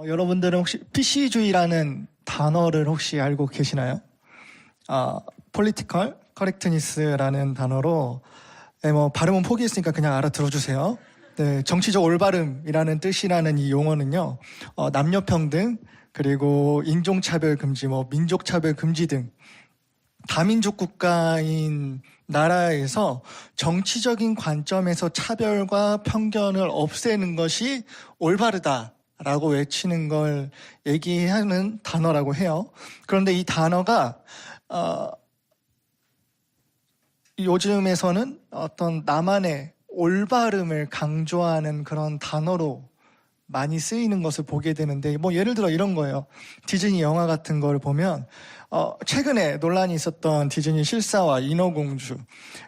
여러분들은 혹시 PC주의라는 단어를 혹시 알고 계시나요? Political Correctness라는 단어로 발음은 포기했으니까 그냥 알아들어주세요. 네, 정치적 올바름이라는 뜻이라는 이 용어는요, 남녀평등, 그리고 인종차별 금지, 민족차별 금지 등 다민족 국가인 나라에서 정치적인 관점에서 차별과 편견을 없애는 것이 올바르다라고 외치는 걸 얘기하는 단어라고 해요. 그런데 이 단어가 요즘에서는 어떤 나만의 올바름을 강조하는 그런 단어로 많이 쓰이는 것을 보게 되는데, 예를 들어 이런 거예요. 디즈니 영화 같은 걸 보면 최근에 논란이 있었던 디즈니 실사화 인어공주.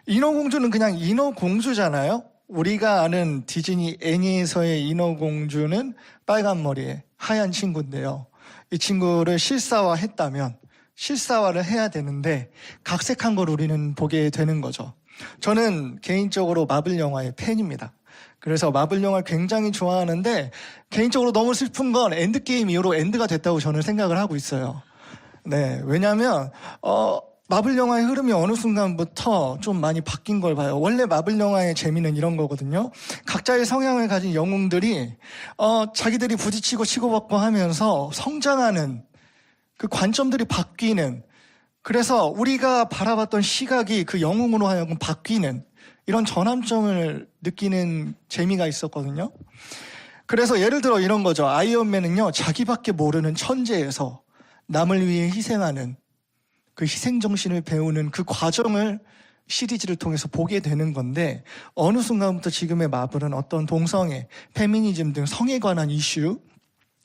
인어공주는 그냥 인어공주잖아요. 우리가 아는 디즈니 애니에서의 인어공주는 빨간 머리에 하얀 친구인데요. 이 친구를 실사화를 해야 되는데 각색한 걸 우리는 보게 되는 거죠. 저는 개인적으로 마블 영화의 팬입니다. 그래서 마블 영화를 굉장히 좋아하는데, 개인적으로 너무 슬픈 건 엔드게임 이후로 엔드가 됐다고 저는 생각을 하고 있어요. 네, 왜냐하면 마블 영화의 흐름이 어느 순간부터 좀 많이 바뀐 걸 봐요. 원래 마블 영화의 재미는 이런 거거든요. 각자의 성향을 가진 영웅들이 자기들이 부딪히고 치고받고 하면서 성장하는 그 관점들이 바뀌는, 그래서 우리가 바라봤던 시각이 그 영웅으로 하여금 바뀌는 이런 전환점을 느끼는 재미가 있었거든요. 그래서 예를 들어 이런 거죠. 아이언맨은요, 자기밖에 모르는 천재에서 남을 위해 희생하는 그 희생정신을 배우는 그 과정을 시리즈를 통해서 보게 되는 건데, 어느 순간부터 지금의 마블은 어떤 동성애, 페미니즘 등 성에 관한 이슈,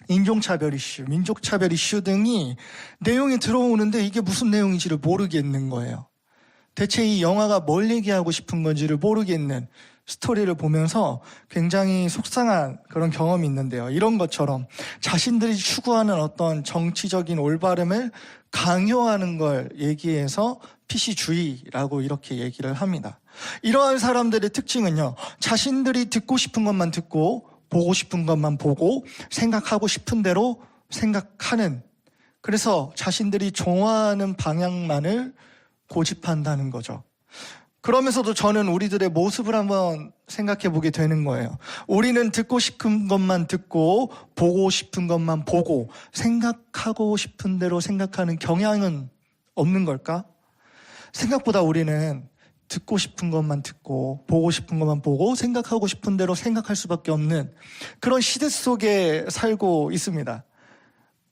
인종차별 이슈, 민족차별 이슈 등이 내용이 들어오는데 이게 무슨 내용인지를 모르겠는 거예요. 대체 이 영화가 뭘 얘기하고 싶은 건지를 모르겠는 스토리를 보면서 굉장히 속상한 그런 경험이 있는데요. 이런 것처럼 자신들이 추구하는 어떤 정치적인 올바름을 강요하는 걸 얘기해서 PC주의라고 이렇게 얘기를 합니다. 이러한 사람들의 특징은요, 자신들이 듣고 싶은 것만 듣고 보고 싶은 것만 보고 생각하고 싶은 대로 생각하는, 그래서 자신들이 좋아하는 방향만을 고집한다는 거죠. 그러면서도 저는 우리들의 모습을 한번 생각해 보게 되는 거예요. 우리는 듣고 싶은 것만 듣고 보고 싶은 것만 보고 생각하고 싶은 대로 생각하는 경향은 없는 걸까? 생각보다 우리는 듣고 싶은 것만 듣고 보고 싶은 것만 보고 생각하고 싶은 대로 생각할 수밖에 없는 그런 시대 속에 살고 있습니다.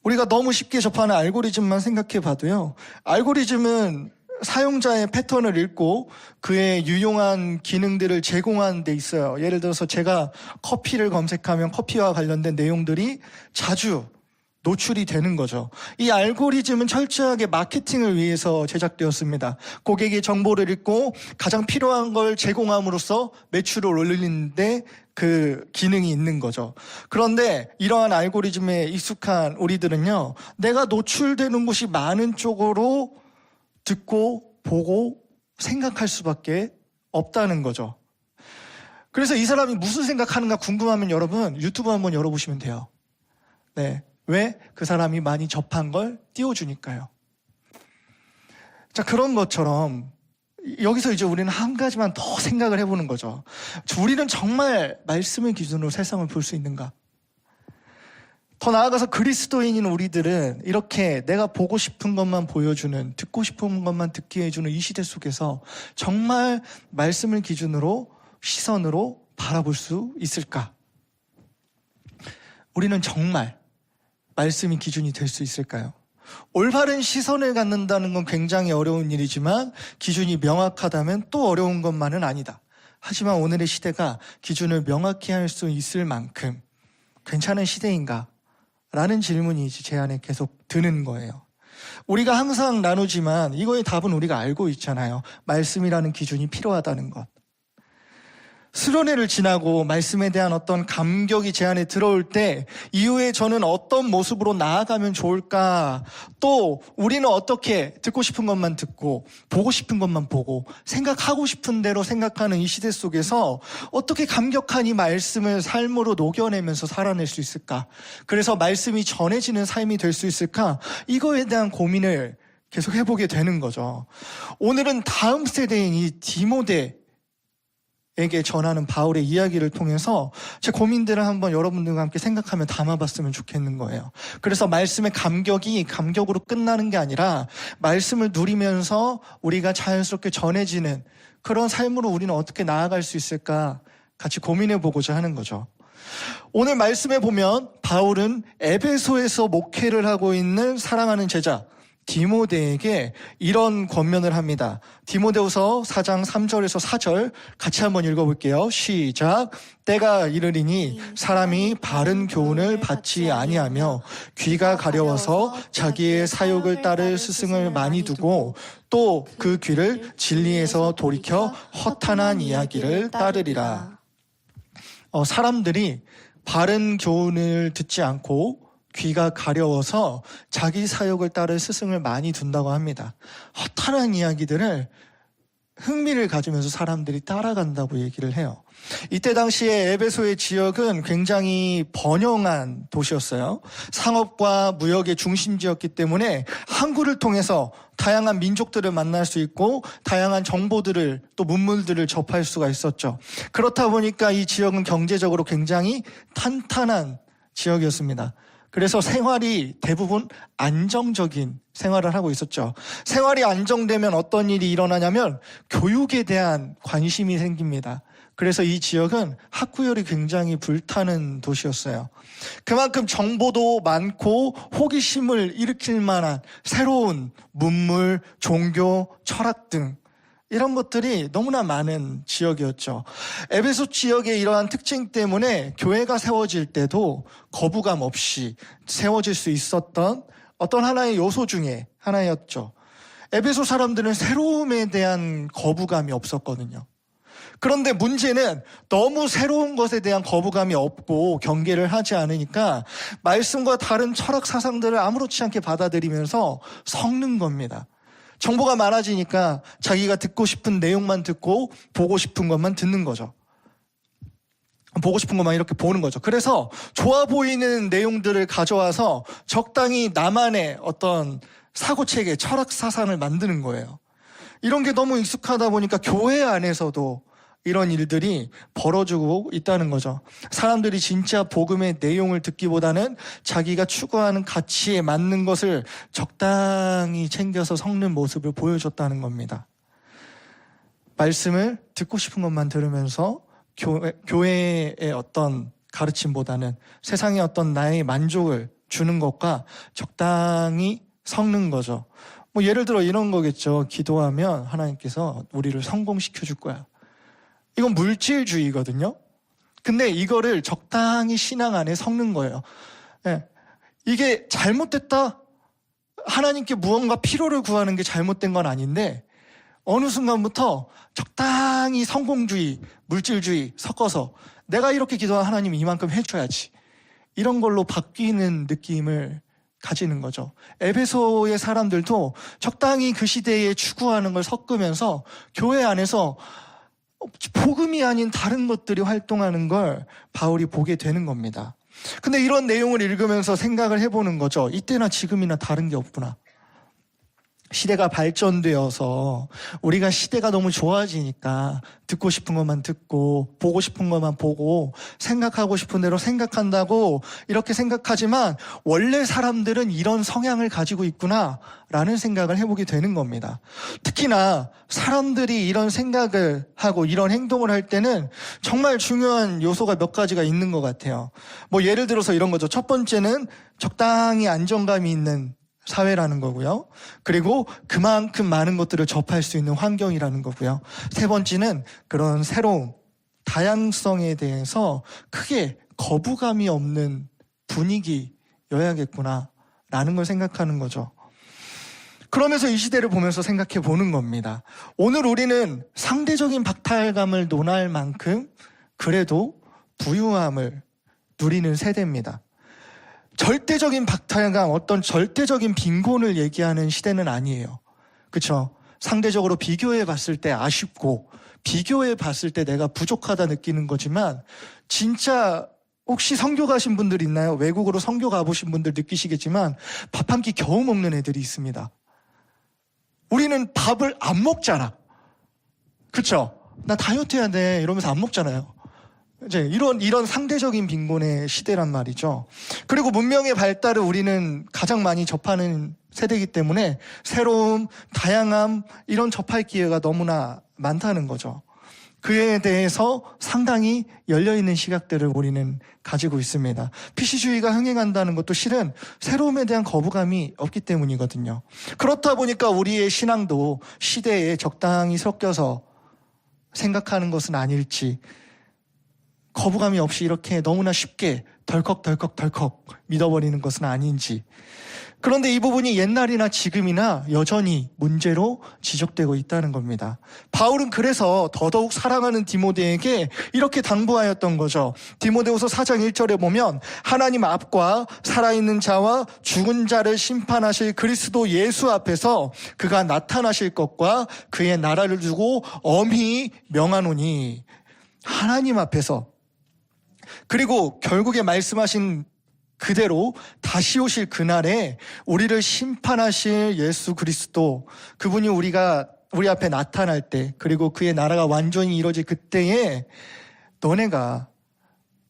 우리가 너무 쉽게 접하는 알고리즘만 생각해 봐도요, 알고리즘은 사용자의 패턴을 읽고 그의 유용한 기능들을 제공하는 데 있어요. 예를 들어서 제가 커피를 검색하면 커피와 관련된 내용들이 자주 노출이 되는 거죠. 이 알고리즘은 철저하게 마케팅을 위해서 제작되었습니다. 고객의 정보를 읽고 가장 필요한 걸 제공함으로써 매출을 올리는데 그 기능이 있는 거죠. 그런데 이러한 알고리즘에 익숙한 우리들은요, 내가 노출되는 곳이 많은 쪽으로 듣고 보고 생각할 수밖에 없다는 거죠. 그래서 이 사람이 무슨 생각하는가 궁금하면 여러분 유튜브 한번 열어보시면 돼요. 네, 왜? 그 사람이 많이 접한 걸 띄워주니까요. 자, 그런 것처럼 여기서 이제 우리는 한 가지만 더 생각을 해보는 거죠. 우리는 정말 말씀을 기준으로 세상을 볼 수 있는가? 더 나아가서 그리스도인인 우리들은 이렇게 내가 보고 싶은 것만 보여주는, 듣고 싶은 것만 듣게 해주는 이 시대 속에서 정말 말씀을 기준으로, 시선으로 바라볼 수 있을까? 우리는 정말 말씀이 기준이 될 수 있을까요? 올바른 시선을 갖는다는 건 굉장히 어려운 일이지만 기준이 명확하다면 또 어려운 것만은 아니다. 하지만 오늘의 시대가 기준을 명확히 할 수 있을 만큼 괜찮은 시대인가? 라는 질문이 제 안에 계속 드는 거예요. 우리가 항상 나누지만 이거의 답은 우리가 알고 있잖아요. 말씀이라는 기준이 필요하다는 것. 수련회를 지나고 말씀에 대한 어떤 감격이 제 안에 들어올 때 이후에 저는 어떤 모습으로 나아가면 좋을까? 또 우리는 어떻게 듣고 싶은 것만 듣고 보고 싶은 것만 보고 생각하고 싶은 대로 생각하는 이 시대 속에서 어떻게 감격한 이 말씀을 삶으로 녹여내면서 살아낼 수 있을까? 그래서 말씀이 전해지는 삶이 될 수 있을까? 이거에 대한 고민을 계속 해보게 되는 거죠. 오늘은 다음 세대인 이 디모데 에게 전하는 바울의 이야기를 통해서 제 고민들을 한번 여러분들과 함께 생각하며 담아봤으면 좋겠는 거예요. 그래서 말씀의 감격이 감격으로 끝나는 게 아니라 말씀을 누리면서 우리가 자연스럽게 전해지는 그런 삶으로 우리는 어떻게 나아갈 수 있을까 같이 고민해 보고자 하는 거죠. 오늘 말씀에 보면 바울은 에베소에서 목회를 하고 있는 사랑하는 제자 디모데에게 이런 권면을 합니다. 디모데후서 4장 3절에서 4절 같이 한번 읽어볼게요. 시작. 때가 이르리니 사람이 바른 교훈을 받지 아니하며 귀가 가려워서 자기의 사욕을 따를 스승을 많이 두고 또 그 귀를 진리에서 돌이켜 허탄한 이야기를 따르리라. 사람들이 바른 교훈을 듣지 않고 귀가 가려워서 자기 사욕을 따를 스승을 많이 둔다고 합니다. 허탄한 이야기들을 흥미를 가지면서 사람들이 따라간다고 얘기를 해요. 이때 당시에 에베소의 지역은 굉장히 번영한 도시였어요. 상업과 무역의 중심지였기 때문에 항구를 통해서 다양한 민족들을 만날 수 있고 다양한 정보들을 또 문물들을 접할 수가 있었죠. 그렇다 보니까 이 지역은 경제적으로 굉장히 탄탄한 지역이었습니다. 그래서 생활이 대부분 안정적인 생활을 하고 있었죠. 생활이 안정되면 어떤 일이 일어나냐면 교육에 대한 관심이 생깁니다. 그래서 이 지역은 학구열이 굉장히 불타는 도시였어요. 그만큼 정보도 많고 호기심을 일으킬 만한 새로운 문물, 종교, 철학 등 이런 것들이 너무나 많은 지역이었죠. 에베소 지역의 이러한 특징 때문에 교회가 세워질 때도 거부감 없이 세워질 수 있었던 어떤 하나의 요소 중에 하나였죠. 에베소 사람들은 새로움에 대한 거부감이 없었거든요. 그런데 문제는 너무 새로운 것에 대한 거부감이 없고 경계를 하지 않으니까 말씀과 다른 철학 사상들을 아무렇지 않게 받아들이면서 섞는 겁니다. 정보가 많아지니까 자기가 듣고 싶은 내용만 듣고 보고 싶은 것만 듣는 거죠. 보고 싶은 것만 이렇게 보는 거죠. 그래서 좋아 보이는 내용들을 가져와서 적당히 나만의 어떤 사고체계, 철학 사상을 만드는 거예요. 이런 게 너무 익숙하다 보니까 교회 안에서도 이런 일들이 벌어지고 있다는 거죠. 사람들이 진짜 복음의 내용을 듣기보다는 자기가 추구하는 가치에 맞는 것을 적당히 챙겨서 섞는 모습을 보여줬다는 겁니다. 말씀을 듣고 싶은 것만 들으면서 교회의 어떤 가르침보다는 세상의 어떤 나의 만족을 주는 것과 적당히 섞는 거죠. 예를 들어 이런 거겠죠. 기도하면 하나님께서 우리를 성공시켜 줄 거야. 이건 물질주의거든요. 근데 이거를 적당히 신앙 안에 섞는 거예요. 네. 이게 잘못됐다. 하나님께 무언가 필요를 구하는 게 잘못된 건 아닌데 어느 순간부터 적당히 성공주의, 물질주의 섞어서 내가 이렇게 기도한 하나님이 이만큼 해줘야지. 이런 걸로 바뀌는 느낌을 가지는 거죠. 에베소의 사람들도 적당히 그 시대에 추구하는 걸 섞으면서 교회 안에서 복음이 아닌 다른 것들이 활동하는 걸 바울이 보게 되는 겁니다. 근데 이런 내용을 읽으면서 생각을 해보는 거죠. 이때나 지금이나 다른 게 없구나. 시대가 발전되어서 우리가 시대가 너무 좋아지니까 듣고 싶은 것만 듣고 보고 싶은 것만 보고 생각하고 싶은 대로 생각한다고 이렇게 생각하지만 원래 사람들은 이런 성향을 가지고 있구나라는 생각을 해보게 되는 겁니다. 특히나 사람들이 이런 생각을 하고 이런 행동을 할 때는 정말 중요한 요소가 몇 가지가 있는 것 같아요. 예를 들어서 이런 거죠. 첫 번째는 적당히 안정감이 있는 사회라는 거고요. 그리고 그만큼 많은 것들을 접할 수 있는 환경이라는 거고요. 세 번째는 그런 새로움, 다양성에 대해서 크게 거부감이 없는 분위기여야겠구나라는 걸 생각하는 거죠. 그러면서 이 시대를 보면서 생각해 보는 겁니다. 오늘 우리는 상대적인 박탈감을 논할 만큼 그래도 부유함을 누리는 세대입니다. 절대적인 박탈감, 어떤 절대적인 빈곤을 얘기하는 시대는 아니에요. 그렇죠? 상대적으로 비교해 봤을 때 아쉽고 비교해 봤을 때 내가 부족하다 느끼는 거지만 진짜 혹시 선교 가신 분들 있나요? 외국으로 선교 가보신 분들 느끼시겠지만 밥 한 끼 겨우 먹는 애들이 있습니다. 우리는 밥을 안 먹잖아. 그렇죠? 나 다이어트 해야 돼 이러면서 안 먹잖아요. 이제 이런 상대적인 빈곤의 시대란 말이죠. 그리고 문명의 발달을 우리는 가장 많이 접하는 세대이기 때문에 새로움, 다양함 이런 접할 기회가 너무나 많다는 거죠. 그에 대해서 상당히 열려있는 시각들을 우리는 가지고 있습니다. PC주의가 흥행한다는 것도 실은 새로움에 대한 거부감이 없기 때문이거든요. 그렇다 보니까 우리의 신앙도 시대에 적당히 섞여서 생각하는 것은 아닐지, 거부감이 없이 이렇게 너무나 쉽게 덜컥 믿어버리는 것은 아닌지. 그런데 이 부분이 옛날이나 지금이나 여전히 문제로 지적되고 있다는 겁니다. 바울은 그래서 더더욱 사랑하는 디모데에게 이렇게 당부하였던 거죠. 디모데후서 4장 1절에 보면 하나님 앞과 살아있는 자와 죽은 자를 심판하실 그리스도 예수 앞에서 그가 나타나실 것과 그의 나라를 두고 엄히 명하노니. 하나님 앞에서, 그리고 결국에 말씀하신 그대로 다시 오실 그날에 우리를 심판하실 예수 그리스도, 그분이 우리 앞에 나타날 때, 그리고 그의 나라가 완전히 이루어질 그때에 너네가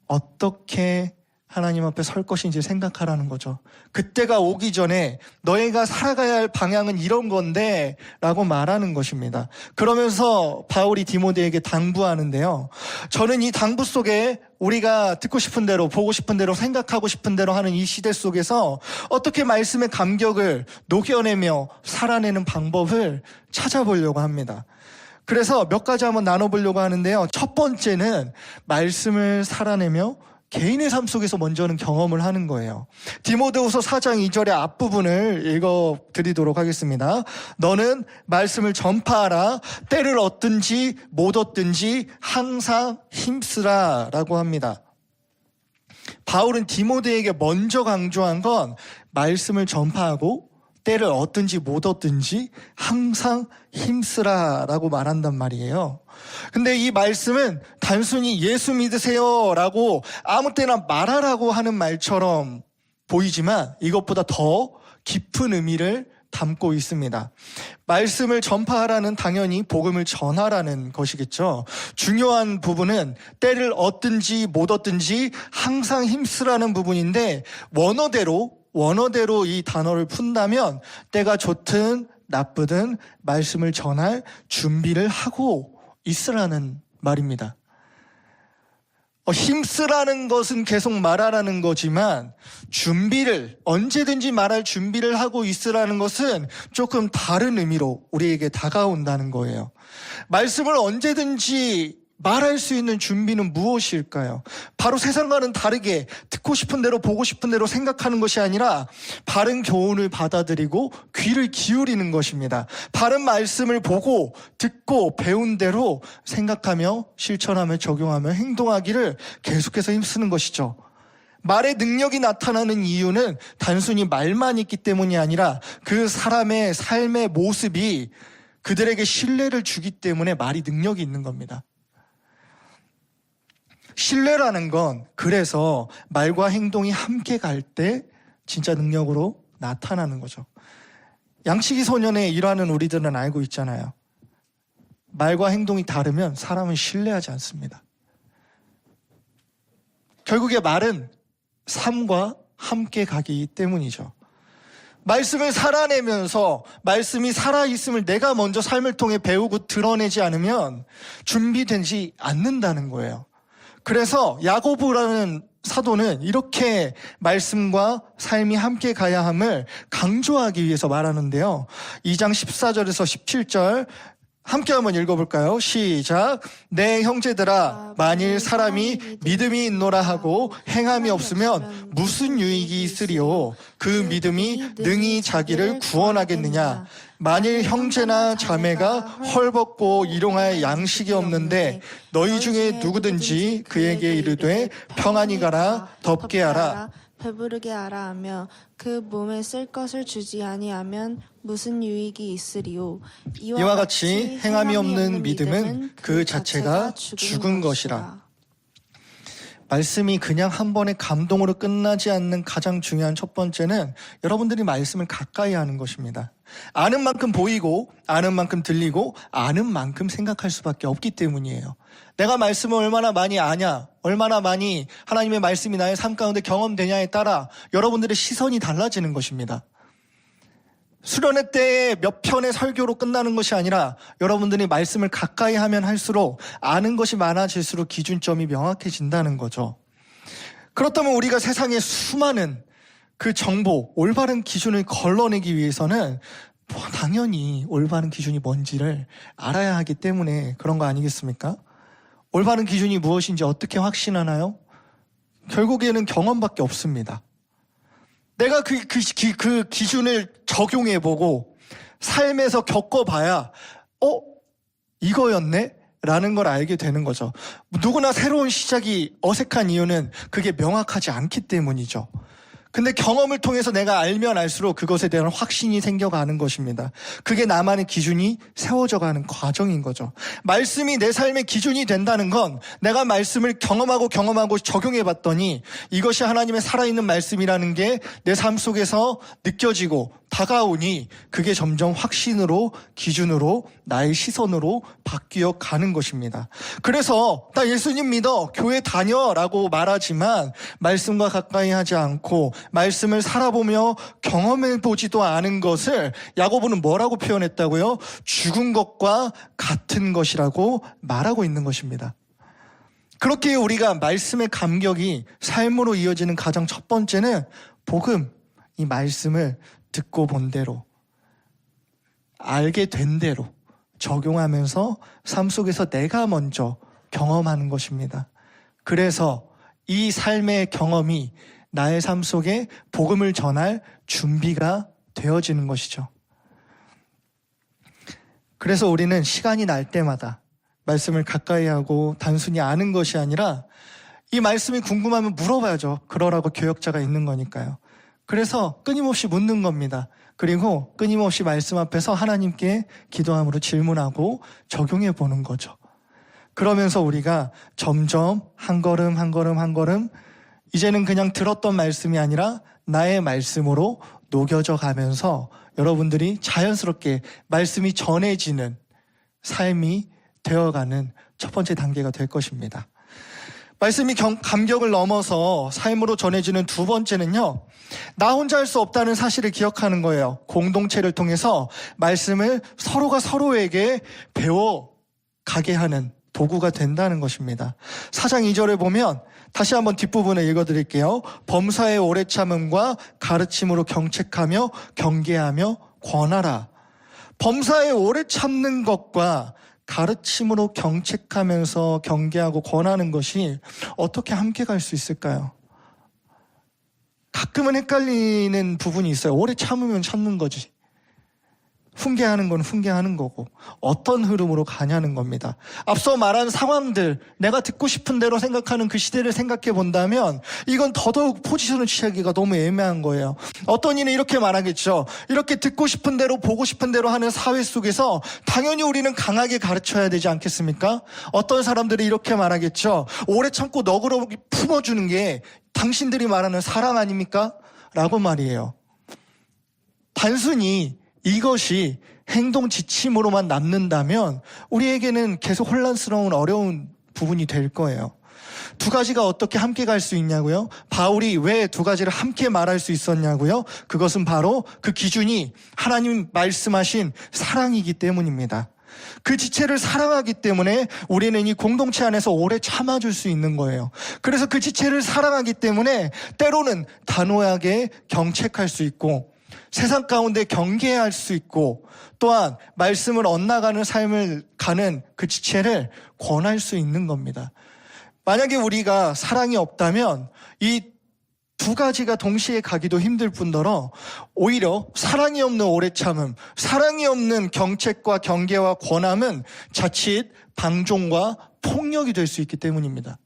어떻게 하나님 앞에 설 것인지 생각하라는 거죠. 그때가 오기 전에 너희가 살아가야 할 방향은 이런 건데 라고 말하는 것입니다. 그러면서 바울이 디모데에게 당부하는데요. 저는 이 당부 속에 우리가 듣고 싶은 대로, 보고 싶은 대로, 생각하고 싶은 대로 하는 이 시대 속에서 어떻게 말씀의 감격을 녹여내며 살아내는 방법을 찾아보려고 합니다. 그래서 몇 가지 한번 나눠보려고 하는데요. 첫 번째는 말씀을 살아내며 개인의 삶 속에서 먼저는 경험을 하는 거예요. 디모데후서 4장 2절의 앞부분을 읽어드리도록 하겠습니다. 너는 말씀을 전파하라. 때를 얻든지 못 얻든지 항상 힘쓰라 라고 합니다. 바울은 디모데에게 먼저 강조한 건 말씀을 전파하고 때를 얻든지 못 얻든지 항상 힘쓰라 라고 말한단 말이에요. 근데 이 말씀은 단순히 예수 믿으세요 라고 아무 때나 말하라고 하는 말처럼 보이지만 이것보다 더 깊은 의미를 담고 있습니다. 말씀을 전파하라는 당연히 복음을 전하라는 것이겠죠. 중요한 부분은 때를 얻든지 못 얻든지 항상 힘쓰라는 부분인데 원어대로 이 단어를 푼다면 때가 좋든 나쁘든 말씀을 전할 준비를 하고 있으라는 말입니다. 힘쓰라는 것은 계속 말하라는 거지만 언제든지 말할 준비를 하고 있으라는 것은 조금 다른 의미로 우리에게 다가온다는 거예요. 말씀을 언제든지 말할 수 있는 준비는 무엇일까요? 바로 세상과는 다르게 듣고 싶은 대로 보고 싶은 대로 생각하는 것이 아니라 바른 교훈을 받아들이고 귀를 기울이는 것입니다. 바른 말씀을 보고 듣고 배운 대로 생각하며 실천하며 적용하며 행동하기를 계속해서 힘쓰는 것이죠. 말의 능력이 나타나는 이유는 단순히 말만 있기 때문이 아니라 그 사람의 삶의 모습이 그들에게 신뢰를 주기 때문에 말이 능력이 있는 겁니다. 신뢰라는 건 그래서 말과 행동이 함께 갈 때 진짜 능력으로 나타나는 거죠. 양치기 소년의 일화는 우리들은 알고 있잖아요. 말과 행동이 다르면 사람은 신뢰하지 않습니다. 결국에 말은 삶과 함께 가기 때문이죠. 말씀을 살아내면서 말씀이 살아있음을 내가 먼저 삶을 통해 배우고 드러내지 않으면 준비되지 않는다는 거예요. 그래서 야고보라는 사도는 이렇게 말씀과 삶이 함께 가야 함을 강조하기 위해서 말하는데요. 2장 14절에서 17절 함께 한번 읽어볼까요? 시작. 내 형제들아, 만일 사람이 믿음이 있노라 하고 행함이 없으면 무슨 유익이 있으리요? 그 믿음이 능히 자기를 구원하겠느냐? 만일 형제나 자매가 헐벗고 일용할 양식이 없는데 너희 중에 누구든지 그에게 이르되 평안히 가라, 덥게 하라, 배부르게 하라 하며 그 몸에 쓸 것을 주지 아니하면 무슨 유익이 있으리요. 이와 같이 행함이 없는 믿음은 그 자체가 죽은 것이라. 말씀이 그냥 한 번의 감동으로 끝나지 않는 가장 중요한 첫 번째는 여러분들이 말씀을 가까이 하는 것입니다. 아는 만큼 보이고 아는 만큼 들리고 아는 만큼 생각할 수밖에 없기 때문이에요. 내가 말씀을 얼마나 많이 아냐, 얼마나 많이 하나님의 말씀이 나의 삶 가운데 경험되냐에 따라 여러분들의 시선이 달라지는 것입니다. 수련회 때의 몇 편의 설교로 끝나는 것이 아니라 여러분들이 말씀을 가까이 하면 할수록 아는 것이 많아질수록 기준점이 명확해진다는 거죠. 그렇다면 우리가 세상의 수많은 그 정보, 올바른 기준을 걸러내기 위해서는 당연히 올바른 기준이 뭔지를 알아야 하기 때문에 그런 거 아니겠습니까? 올바른 기준이 무엇인지 어떻게 확신하나요? 결국에는 경험밖에 없습니다. 내가 그 기준을 적용해보고 삶에서 겪어봐야 이거였네? 라는 걸 알게 되는 거죠. 누구나 새로운 시작이 어색한 이유는 그게 명확하지 않기 때문이죠. 근데 경험을 통해서 내가 알면 알수록 그것에 대한 확신이 생겨가는 것입니다. 그게 나만의 기준이 세워져 가는 과정인 거죠. 말씀이 내 삶의 기준이 된다는 건 내가 말씀을 경험하고 적용해 봤더니 이것이 하나님의 살아있는 말씀이라는 게 내 삶 속에서 느껴지고 다가오니 그게 점점 확신으로, 기준으로, 나의 시선으로 바뀌어 가는 것입니다. 그래서 나 예수님 믿어, 교회 다녀라고 말하지만 말씀과 가까이 하지 않고 말씀을 살아보며 경험해보지도 않은 것을 야고보는 뭐라고 표현했다고요? 죽은 것과 같은 것이라고 말하고 있는 것입니다. 그렇게 우리가 말씀의 감격이 삶으로 이어지는 가장 첫 번째는 복음, 이 말씀을 듣고 본 대로, 알게 된 대로 적용하면서 삶 속에서 내가 먼저 경험하는 것입니다. 그래서 이 삶의 경험이 나의 삶 속에 복음을 전할 준비가 되어지는 것이죠. 그래서 우리는 시간이 날 때마다 말씀을 가까이 하고 단순히 아는 것이 아니라 이 말씀이 궁금하면 물어봐야죠. 그러라고 교역자가 있는 거니까요. 그래서 끊임없이 묻는 겁니다. 그리고 끊임없이 말씀 앞에서 하나님께 기도함으로 질문하고 적용해 보는 거죠. 그러면서 우리가 점점 한 걸음 한 걸음 한 걸음 이제는 그냥 들었던 말씀이 아니라 나의 말씀으로 녹여져 가면서 여러분들이 자연스럽게 말씀이 전해지는 삶이 되어가는 첫 번째 단계가 될 것입니다. 말씀이 감격을 넘어서 삶으로 전해지는 두 번째는요, 나 혼자 할 수 없다는 사실을 기억하는 거예요. 공동체를 통해서 말씀을 서로가 서로에게 배워가게 하는 도구가 된다는 것입니다. 4장 2절에 보면 다시 한번 뒷부분을 읽어드릴게요. 범사의 오래 참음과 가르침으로 경책하며 경계하며 권하라. 범사의 오래 참는 것과 가르침으로 경책하면서 경계하고 권하는 것이 어떻게 함께 갈 수 있을까요? 가끔은 헷갈리는 부분이 있어요. 오래 참으면 참는 거지. 훈계하는 건 훈계하는 거고 어떤 흐름으로 가냐는 겁니다. 앞서 말한 상황들, 내가 듣고 싶은 대로 생각하는 그 시대를 생각해 본다면 이건 더더욱 포지션을 취하기가 너무 애매한 거예요. 어떤 이는 이렇게 말하겠죠. 이렇게 듣고 싶은 대로 보고 싶은 대로 하는 사회 속에서 당연히 우리는 강하게 가르쳐야 되지 않겠습니까? 어떤 사람들이 이렇게 말하겠죠. 오래 참고 너그럽게 품어주는 게 당신들이 말하는 사랑 아닙니까? 라고 말이에요. 단순히 이것이 행동 지침으로만 남는다면 우리에게는 계속 혼란스러운 어려운 부분이 될 거예요. 두 가지가 어떻게 함께 갈 수 있냐고요? 바울이 왜 두 가지를 함께 말할 수 있었냐고요? 그것은 바로 그 기준이 하나님 말씀하신 사랑이기 때문입니다. 그 지체를 사랑하기 때문에 우리는 이 공동체 안에서 오래 참아줄 수 있는 거예요. 그래서 그 지체를 사랑하기 때문에 때로는 단호하게 경책할 수 있고 세상 가운데 경계할 수 있고 또한 말씀을 엇나가는 삶을 가는 그 지체를 권할 수 있는 겁니다. 만약에 우리가 사랑이 없다면 이 두 가지가 동시에 가기도 힘들 뿐더러 오히려 사랑이 없는 오래 참음, 사랑이 없는 경책과 경계와 권함은 자칫 방종과 폭력이 될 수 있기 때문입니다.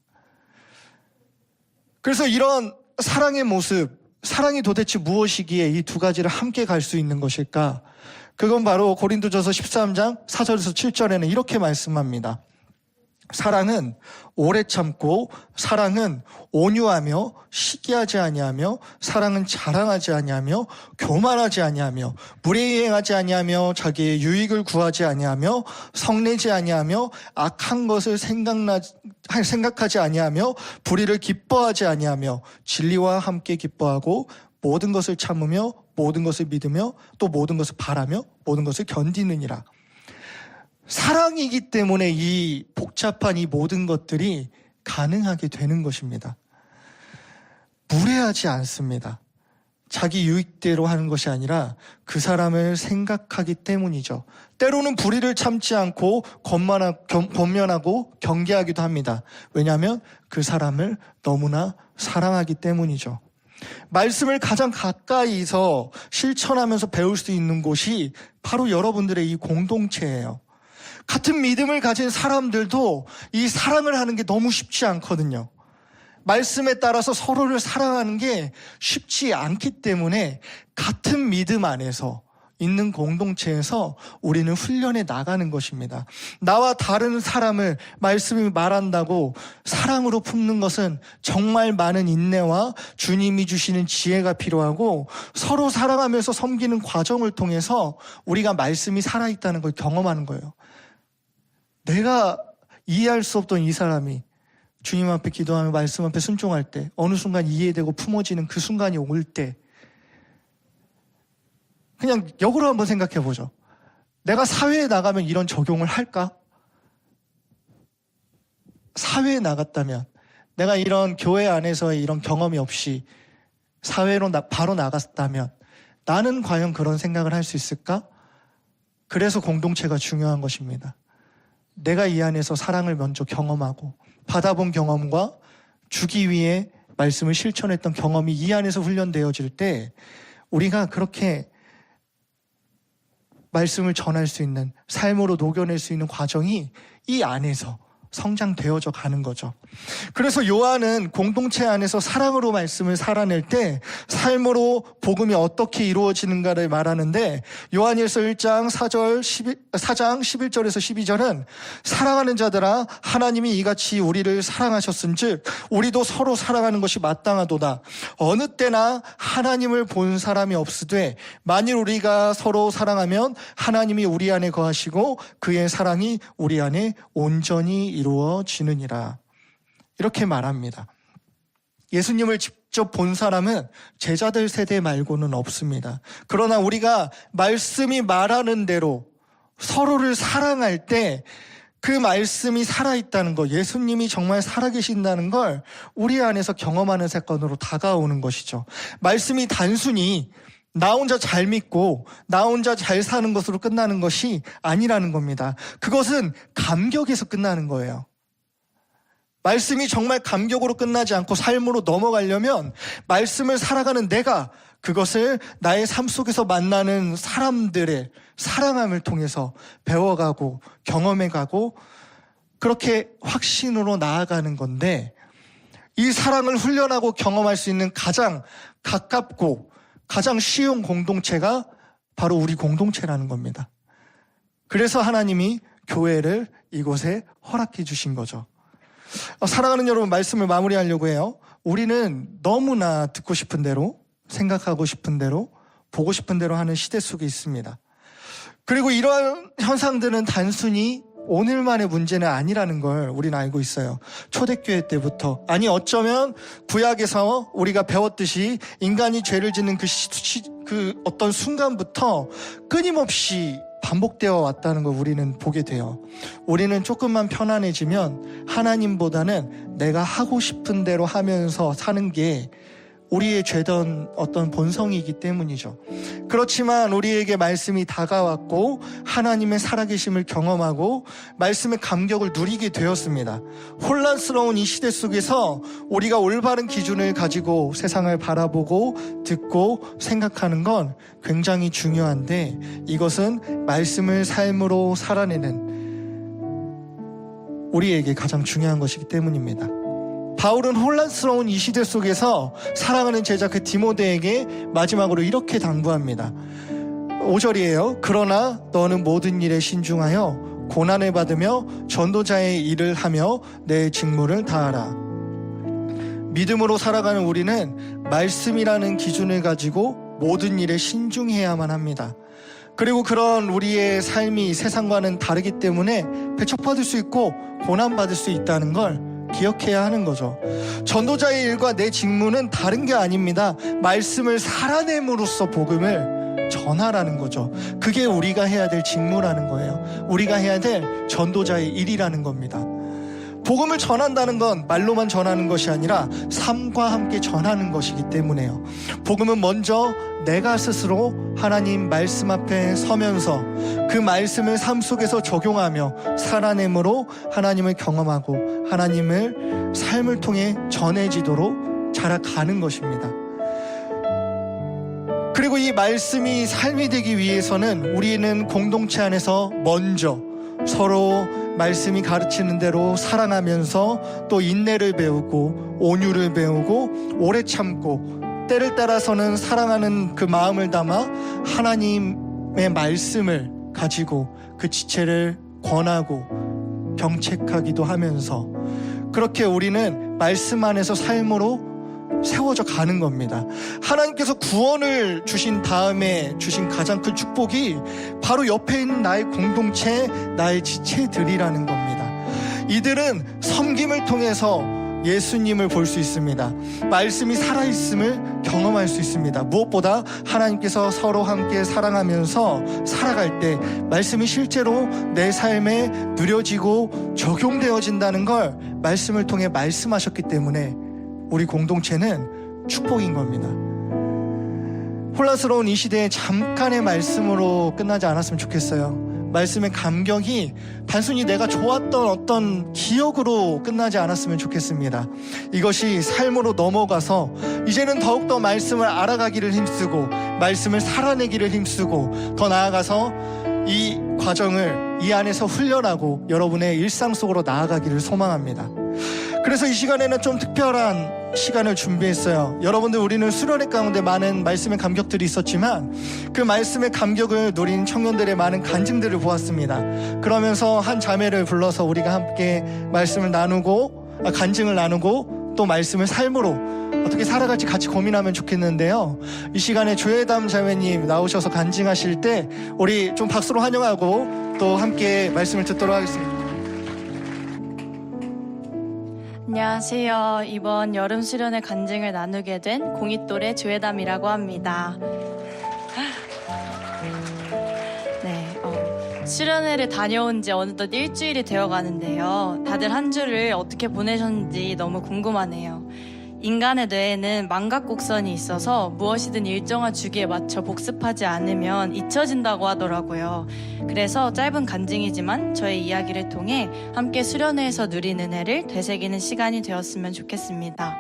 그래서 이런 사랑의 모습, 사랑이 도대체 무엇이기에 이 두 가지를 함께 갈 수 있는 것일까? 그건 바로 고린도전서 13장 4절에서 7절에는 이렇게 말씀합니다. 사랑은 오래 참고, 사랑은 온유하며 시기하지 아니하며, 사랑은 자랑하지 아니하며 교만하지 아니하며, 불의행하지 아니하며, 자기의 유익을 구하지 아니하며, 성내지 아니하며, 악한 것을 생각하지 아니하며, 불의를 기뻐하지 아니하며, 진리와 함께 기뻐하고, 모든 것을 참으며, 모든 것을 믿으며, 또 모든 것을 바라며, 모든 것을 견디느니라. 사랑이기 때문에 이 복잡한 이 모든 것들이 가능하게 되는 것입니다. 무례하지 않습니다. 자기 유익대로 하는 것이 아니라 그 사람을 생각하기 때문이죠. 때로는 불의를 참지 않고 권면하고 경계하기도 합니다. 왜냐하면 그 사람을 너무나 사랑하기 때문이죠. 말씀을 가장 가까이서 실천하면서 배울 수 있는 곳이 바로 여러분들의 이 공동체예요. 같은 믿음을 가진 사람들도 이 사랑을 하는 게 너무 쉽지 않거든요. 말씀에 따라서 서로를 사랑하는 게 쉽지 않기 때문에 같은 믿음 안에서 있는 공동체에서 우리는 훈련해 나가는 것입니다. 나와 다른 사람을 말씀이 말한다고 사랑으로 품는 것은 정말 많은 인내와 주님이 주시는 지혜가 필요하고, 서로 사랑하면서 섬기는 과정을 통해서 우리가 말씀이 살아있다는 걸 경험하는 거예요. 내가 이해할 수 없던 이 사람이 주님 앞에 기도하며 말씀 앞에 순종할 때 어느 순간 이해되고 품어지는 그 순간이 올 때, 그냥 역으로 한번 생각해 보죠. 내가 사회에 나가면 이런 적용을 할까? 사회에 나갔다면, 내가 이런 교회 안에서의 이런 경험이 없이 사회로 바로 나갔다면 나는 과연 그런 생각을 할 수 있을까? 그래서 공동체가 중요한 것입니다. 내가 이 안에서 사랑을 먼저 경험하고 받아본 경험과 주기 위해 말씀을 실천했던 경험이 이 안에서 훈련되어질 때 우리가 그렇게 말씀을 전할 수 있는, 삶으로 녹여낼 수 있는 과정이 이 안에서 성장되어져 가는 거죠. 그래서 요한은 공동체 안에서 사랑으로 말씀을 살아낼 때 삶으로 복음이 어떻게 이루어지는가를 말하는데, 요한일서 1장 4장 11절에서 12절은 사랑하는 자들아, 하나님이 이같이 우리를 사랑하셨은즉 우리도 서로 사랑하는 것이 마땅하도다. 어느 때나 하나님을 본 사람이 없으되 만일 우리가 서로 사랑하면 하나님이 우리 안에 거하시고 그의 사랑이 우리 안에 온전히 이루어지느니라. 이렇게 말합니다. 예수님을 직접 본 사람은 제자들 세대 말고는 없습니다. 그러나 우리가 말씀이 말하는 대로 서로를 사랑할 때 그 말씀이 살아있다는 것, 예수님이 정말 살아계신다는 걸 우리 안에서 경험하는 사건으로 다가오는 것이죠. 말씀이 단순히 나 혼자 잘 믿고 나 혼자 잘 사는 것으로 끝나는 것이 아니라는 겁니다. 그것은 감격에서 끝나는 거예요. 말씀이 정말 감격으로 끝나지 않고 삶으로 넘어가려면 말씀을 살아가는 내가 그것을 나의 삶 속에서 만나는 사람들의 사랑함을 통해서 배워가고 경험해가고 그렇게 확신으로 나아가는 건데, 이 사랑을 훈련하고 경험할 수 있는 가장 가깝고 가장 쉬운 공동체가 바로 우리 공동체라는 겁니다. 그래서 하나님이 교회를 이곳에 허락해 주신 거죠. 사랑하는 여러분, 말씀을 마무리하려고 해요. 우리는 너무나 듣고 싶은 대로, 생각하고 싶은 대로, 보고 싶은 대로 하는 시대 속에 있습니다. 그리고 이러한 현상들은 단순히 오늘만의 문제는 아니라는 걸 우리는 알고 있어요. 초대교회 때부터, 아니 어쩌면 구약에서 우리가 배웠듯이 인간이 죄를 짓는 그 어떤 순간부터 끊임없이 반복되어 왔다는 걸 우리는 보게 돼요. 우리는 조금만 편안해지면 하나님보다는 내가 하고 싶은 대로 하면서 사는 게 우리의 죄던 어떤 본성이기 때문이죠. 그렇지만 우리에게 말씀이 다가왔고 하나님의 살아계심을 경험하고 말씀의 감격을 누리게 되었습니다. 혼란스러운 이 시대 속에서 우리가 올바른 기준을 가지고 세상을 바라보고 듣고 생각하는 건 굉장히 중요한데, 이것은 말씀을 삶으로 살아내는 우리에게 가장 중요한 것이기 때문입니다. 바울은 혼란스러운 이 시대 속에서 사랑하는 제자 그 디모데에게 마지막으로 이렇게 당부합니다. 5절이에요. 그러나 너는 모든 일에 신중하여 고난을 받으며 전도자의 일을 하며 내 직무를 다하라. 믿음으로 살아가는 우리는 말씀이라는 기준을 가지고 모든 일에 신중해야만 합니다. 그리고 그런 우리의 삶이 세상과는 다르기 때문에 배척받을 수 있고 고난받을 수 있다는 걸 기억해야 하는 거죠. 전도자의 일과 내 직무는 다른 게 아닙니다. 말씀을 살아냄으로써 복음을 전하라는 거죠. 그게 우리가 해야 될 직무라는 거예요. 우리가 해야 될 전도자의 일이라는 겁니다. 복음을 전한다는 건 말로만 전하는 것이 아니라 삶과 함께 전하는 것이기 때문에요. 복음은 먼저 내가 스스로 하나님 말씀 앞에 서면서 그 말씀을 삶 속에서 적용하며 살아냄으로 하나님을 경험하고 하나님을 삶을 통해 전해지도록 자라가는 것입니다. 그리고 이 말씀이 삶이 되기 위해서는 우리는 공동체 안에서 먼저 서로 말씀이 가르치는 대로 사랑하면서 또 인내를 배우고 온유를 배우고 오래 참고 때를 따라서는 사랑하는 그 마음을 담아 하나님의 말씀을 가지고 그 지체를 권하고 경책하기도 하면서 그렇게 우리는 말씀 안에서 삶으로 세워져 가는 겁니다. 하나님께서 구원을 주신 다음에 주신 가장 큰 축복이 바로 옆에 있는 나의 공동체, 나의 지체들이라는 겁니다. 이들은 섬김을 통해서 예수님을 볼 수 있습니다. 말씀이 살아있음을 경험할 수 있습니다. 무엇보다 하나님께서 서로 함께 사랑하면서 살아갈 때 말씀이 실제로 내 삶에 누려지고 적용되어진다는 걸 말씀을 통해 말씀하셨기 때문에 우리 공동체는 축복인 겁니다. 혼란스러운 이 시대에 잠깐의 말씀으로 끝나지 않았으면 좋겠어요. 말씀의 감격이 단순히 내가 좋았던 어떤 기억으로 끝나지 않았으면 좋겠습니다. 이것이 삶으로 넘어가서 이제는 더욱더 말씀을 알아가기를 힘쓰고 말씀을 살아내기를 힘쓰고 더 나아가서 이 과정을 이 안에서 훈련하고 여러분의 일상 속으로 나아가기를 소망합니다. 그래서 이 시간에는 좀 특별한 시간을 준비했어요. 여러분들, 우리는 수련회 가운데 많은 말씀의 감격들이 있었지만 그 말씀의 감격을 누린 청년들의 많은 간증들을 보았습니다. 그러면서 한 자매를 불러서 우리가 함께 말씀을 나누고 간증을 나누고 또 말씀을 삶으로 어떻게 살아갈지 같이 고민하면 좋겠는데요. 이 시간에 조혜담 자매님 나오셔서 간증하실 때 우리 좀 박수로 환영하고 또 함께 말씀을 듣도록 하겠습니다. 안녕하세요. 이번 여름 수련회 간증을 나누게 된 공익돌의 조혜담이라고 합니다. 네, 수련회를 다녀온 지 어느덧 일주일이 되어 가는데요. 다들 한 주를 어떻게 보내셨는지 너무 궁금하네요. 인간의 뇌에는 망각곡선이 있어서 무엇이든 일정한 주기에 맞춰 복습하지 않으면 잊혀진다고 하더라고요. 그래서 짧은 간증이지만 저의 이야기를 통해 함께 수련회에서 누린 은혜를 되새기는 시간이 되었으면 좋겠습니다.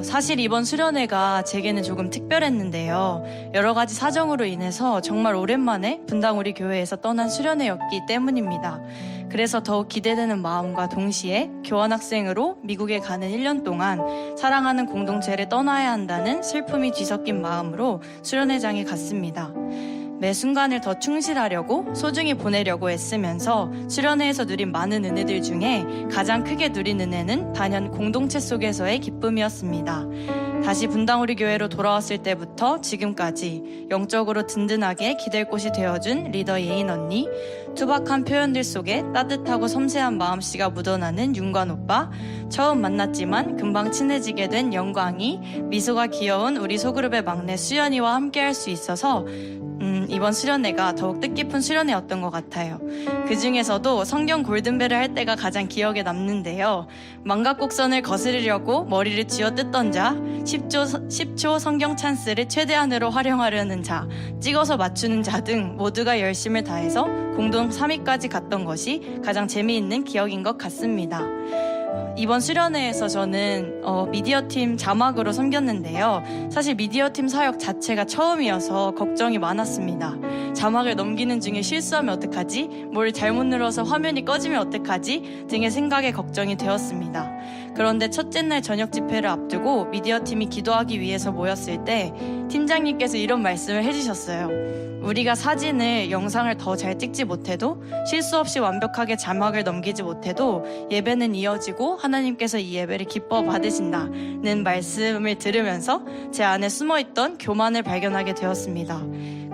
사실 이번 수련회가 제게는 조금 특별했는데요. 여러 가지 사정으로 인해서 정말 오랜만에 분당 우리 교회에서 떠난 수련회였기 때문입니다. 그래서 더욱 기대되는 마음과 동시에 교환학생으로 미국에 가는 1년 동안 사랑하는 공동체를 떠나야 한다는 슬픔이 뒤섞인 마음으로 수련회장에 갔습니다. 매 순간을 더 충실하려고 소중히 보내려고 애쓰면서 수련회에서 누린 많은 은혜들 중에 가장 크게 누린 은혜는 단연 공동체 속에서의 기쁨이었습니다. 다시 분당 우리 교회로 돌아왔을 때부터 지금까지 영적으로 든든하게 기댈 곳이 되어준 리더 예인 언니, 투박한 표현들 속에 따뜻하고 섬세한 마음씨가 묻어나는 윤관 오빠, 처음 만났지만 금방 친해지게 된 영광이, 미소가 귀여운 우리 소그룹의 막내 수연이와 함께 할 수 있어서 이번 수련회가 더욱 뜻깊은 수련회였던 것 같아요. 그 중에서도 성경 골든벨을 할 때가 가장 기억에 남는데요. 망각곡선을 거스르려고 머리를 쥐어뜯던 자, 10초 성경 찬스를 최대한으로 활용하려는 자, 찍어서 맞추는 자 등 모두가 열심을 다해서 공동 3위까지 갔던 것이 가장 재미있는 기억인 것 같습니다. 이번 수련회에서 저는 미디어팀 자막으로 섬겼는데요. 사실 미디어팀 사역 자체가 처음이어서 걱정이 많았습니다. 자막을 넘기는 중에 실수하면 어떡하지? 뭘 잘못 눌러서 화면이 꺼지면 어떡하지? 등의 생각에 걱정이 되었습니다. 그런데 첫째 날 저녁 집회를 앞두고 미디어팀이 기도하기 위해서 모였을 때 팀장님께서 이런 말씀을 해주셨어요. 우리가 사진을, 영상을 더 잘 찍지 못해도, 실수 없이 완벽하게 자막을 넘기지 못해도 예배는 이어지고 하나님께서 이 예배를 기뻐 받으신다는 말씀을 들으면서 제 안에 숨어있던 교만을 발견하게 되었습니다.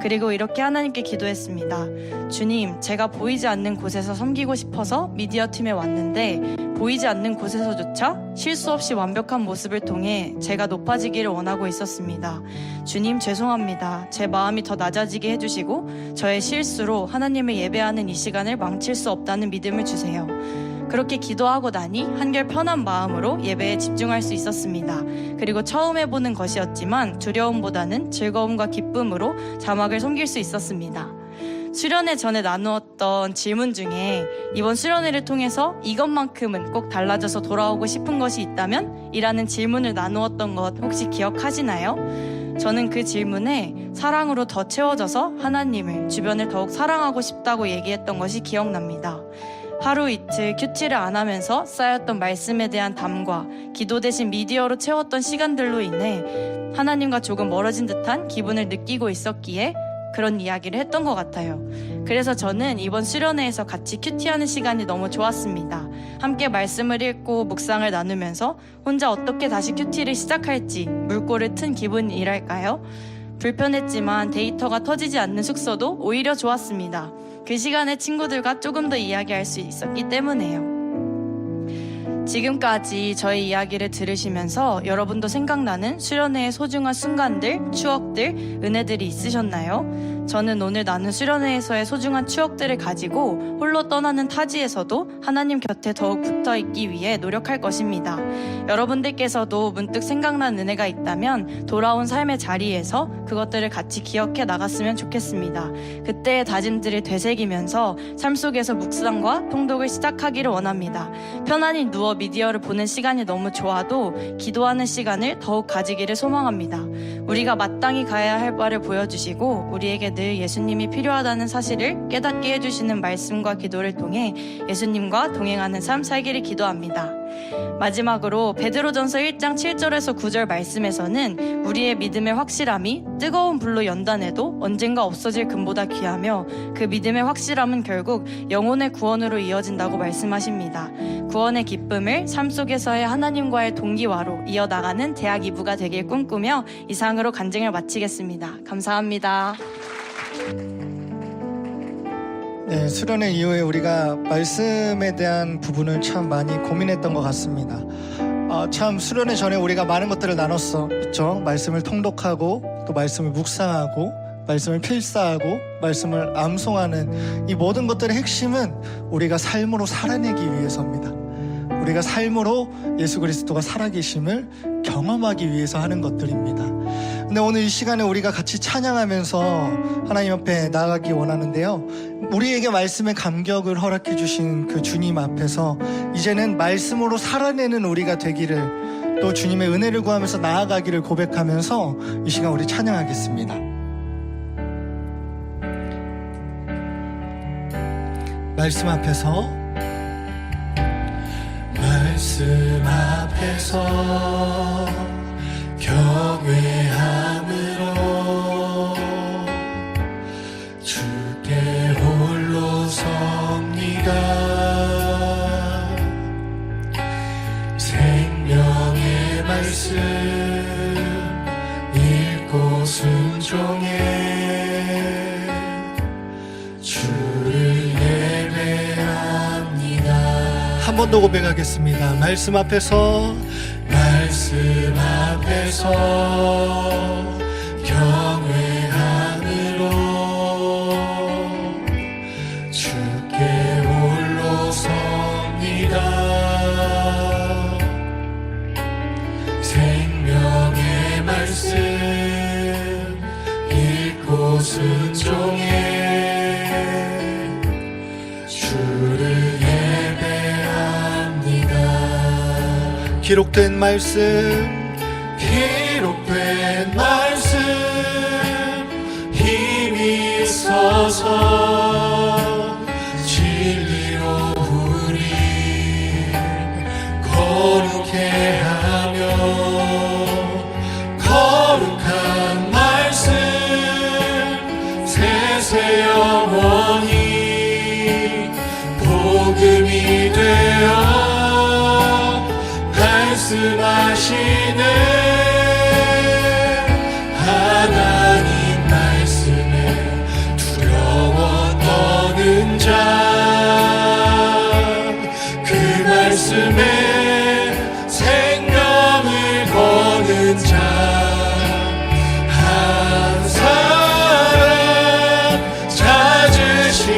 그리고 이렇게 하나님께 기도했습니다. 주님, 제가 보이지 않는 곳에서 섬기고 싶어서 미디어팀에 왔는데 보이지 않는 곳에서조차 실수 없이 완벽한 모습을 통해 제가 높아지기를 원하고 있었습니다. 주님, 죄송합니다. 제 마음이 더 낮아지게 해주시고 저의 실수로 하나님을 예배하는 이 시간을 망칠 수 없다는 믿음을 주세요. 그렇게 기도하고 나니 한결 편한 마음으로 예배에 집중할 수 있었습니다. 그리고 처음 해보는 것이었지만 두려움보다는 즐거움과 기쁨으로 자막을 섬길 수 있었습니다. 수련회 전에 나누었던 질문 중에 이번 수련회를 통해서 이것만큼은 꼭 달라져서 돌아오고 싶은 것이 있다면? 이라는 질문을 나누었던 것 혹시 기억하시나요? 저는 그 질문에 사랑으로 더 채워져서 하나님을, 주변을 더욱 사랑하고 싶다고 얘기했던 것이 기억납니다. 하루 이틀 큐티를 안 하면서 쌓였던 말씀에 대한 담과 기도 대신 미디어로 채웠던 시간들로 인해 하나님과 조금 멀어진 듯한 기분을 느끼고 있었기에 그런 이야기를 했던 것 같아요. 그래서 저는 이번 수련회에서 같이 큐티하는 시간이 너무 좋았습니다. 함께 말씀을 읽고 묵상을 나누면서 혼자 어떻게 다시 큐티를 시작할지 물꼬를 튼 기분이랄까요? 불편했지만 데이터가 터지지 않는 숙소도 오히려 좋았습니다. 그 시간에 친구들과 조금 더 이야기할 수 있었기 때문에요. 지금까지 저희 이야기를 들으시면서 여러분도 생각나는 수련회의 소중한 순간들, 추억들, 은혜들이 있으셨나요? 저는 오늘 나눈 수련회에서의 소중한 추억들을 가지고 홀로 떠나는 타지에서도 하나님 곁에 더욱 붙어있기 위해 노력할 것입니다. 여러분들께서도 문득 생각난 은혜가 있다면 돌아온 삶의 자리에서 그것들을 같이 기억해 나갔으면 좋겠습니다. 그때의 다짐들을 되새기면서 삶 속에서 묵상과 통독을 시작하기를 원합니다. 편안히 누워 미디어를 보는 시간이 너무 좋아도 기도하는 시간을 더욱 가지기를 소망합니다. 우리가 마땅히 가야 할 바를 보여주시고 우리에게 늘 예수님이 필요하다는 사실을 깨닫게 해주시는 말씀과 기도를 통해 예수님과 동행하는 삶 살기를 기도합니다. 마지막으로 베드로전서 1장 7절에서 9절 말씀에서는 우리의 믿음의 확실함이 뜨거운 불로 연단해도 언젠가 없어질 금보다 귀하며 그 믿음의 확실함은 결국 영혼의 구원으로 이어진다고 말씀하십니다. 구원의 기쁨을 삶 속에서의 하나님과의 동기화로 이어나가는 대학 2부가 되길 꿈꾸며 이상으로 간증을 마치겠습니다. 감사합니다. 네, 수련회 이후에 우리가 말씀에 대한 부분을 참 많이 고민했던 것 같습니다. 참 수련회 전에 우리가 많은 것들을 나눴죠. 말씀을 통독하고 또 말씀을 묵상하고 말씀을 필사하고 말씀을 암송하는 이 모든 것들의 핵심은 우리가 삶으로 살아내기 위해서입니다. 우리가 삶으로 예수 그리스도가 살아계심을 경험하기 위해서 하는 것들입니다. 근데 오늘 이 시간에 우리가 같이 찬양하면서 하나님 앞에 나아가기 원하는데요. 우리에게 말씀의 감격을 허락해 주신 그 주님 앞에서 이제는 말씀으로 살아내는 우리가 되기를, 또 주님의 은혜를 구하면서 나아가기를 고백하면서 이 시간 우리 찬양하겠습니다. 말씀 앞에서 경외함으로 주께 홀로 섭니다. 생명의 말씀 읽고 순종해 주를 예배합니다. 한 번 더 고백하겠습니다. 말씀 앞에서 경외함으로 주께 홀로 섭니다. 생명의 말씀 읽고 순종해 주를 예배합니다. 기록된 말씀 힘이 있어서 진리로 우리 거룩해 하며 거룩한 말씀 세세 영원히 복음이 되어 말씀하시네. 하나님 말씀에 두려워 떠는 자, 그 말씀에 생명을 거는 자, 한 사람 찾으시는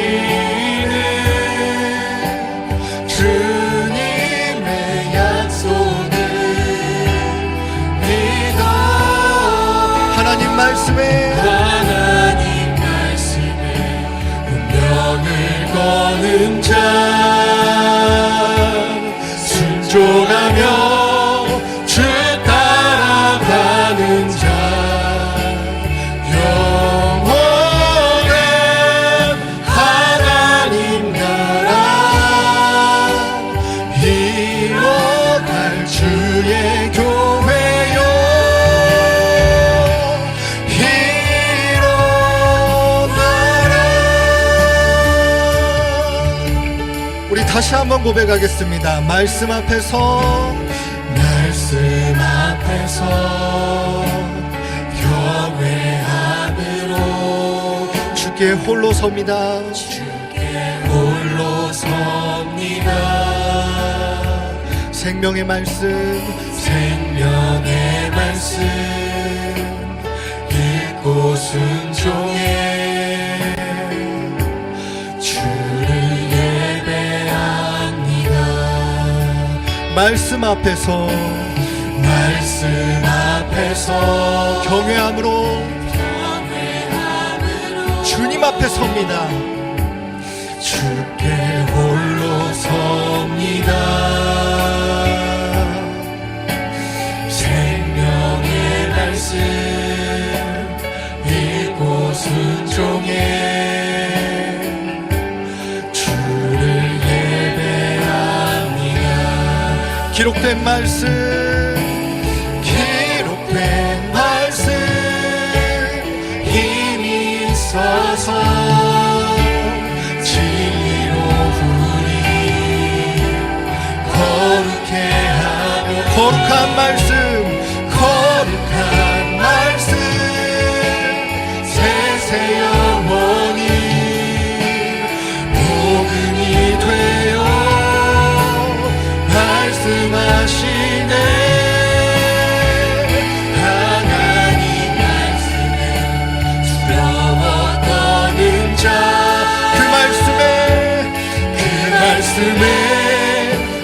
주님의 약속을 믿어. 하나님 말씀에 운명을 거는 자, 순종하며 주 따라가는 자, 영원한 하나님 나라 이뤄갈 주의 교회요. 우리 다시 한번 고백하겠습니다. 말씀 앞에서 경외함으로 주께 홀로 섭니다. 주께 홀로 섭니다. 생명의 말씀 읽고 순종해 주를 예배합니다. 말씀 앞에서 경외함으로 주님 앞에 섭니다. 주께 홀로 섭니다. 생명의 말씀 읽고 순종해 주를 예배합니다. 기록된 말씀 힘이 있어서 진리로 우리 거룩해 하며 거룩한 말씀 세세 영원히 복음이 되어 말씀하시네.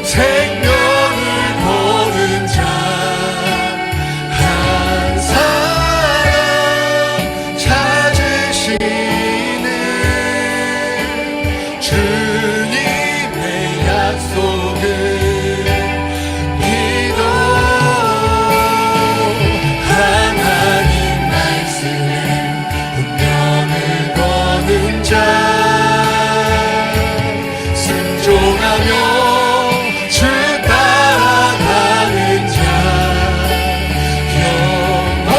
생명을 거는 자, 한 사람 찾으시는 주님의 약속을 믿어. 하나님 말씀에 운명을 거는 자, 순종하며 주 따라가는 자, 영원한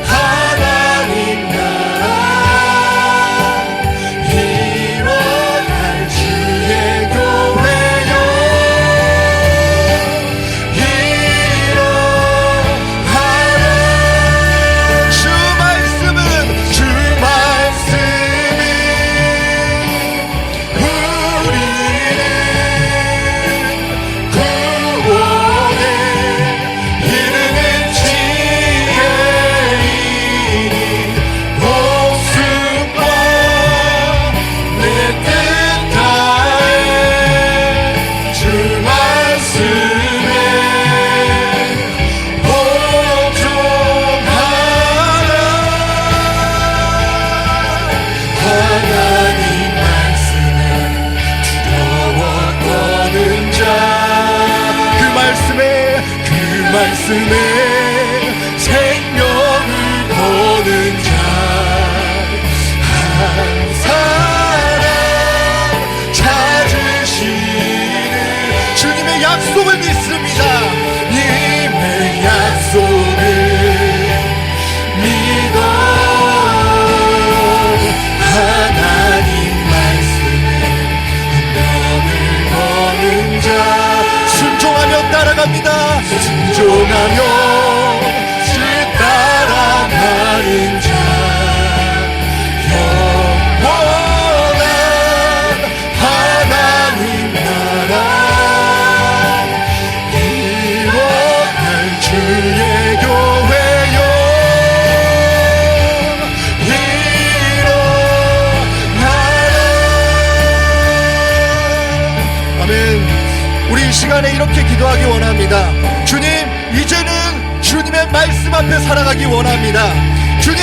하나님 나라 이뤄갈 주의 교회요. 이뤄하라. 주 말씀은 우리 말씀에 생명을 거는 자 한 사람 찾으시는 주님의 약속을 믿습니다. 님의 약속을 믿어 하나님 말씀에 운명을 거는 자 순종하며 따라갑니다. 순종하며 주 따라가는 자 영원한 하나님 나라 이뤄갈 주의 교회요 일어나라. 아멘. 우리 이 시간에 이렇게 기도하기 원합니다. 주님, 이제는 주님의 말씀 앞에 살아가기 원합니다. 주님,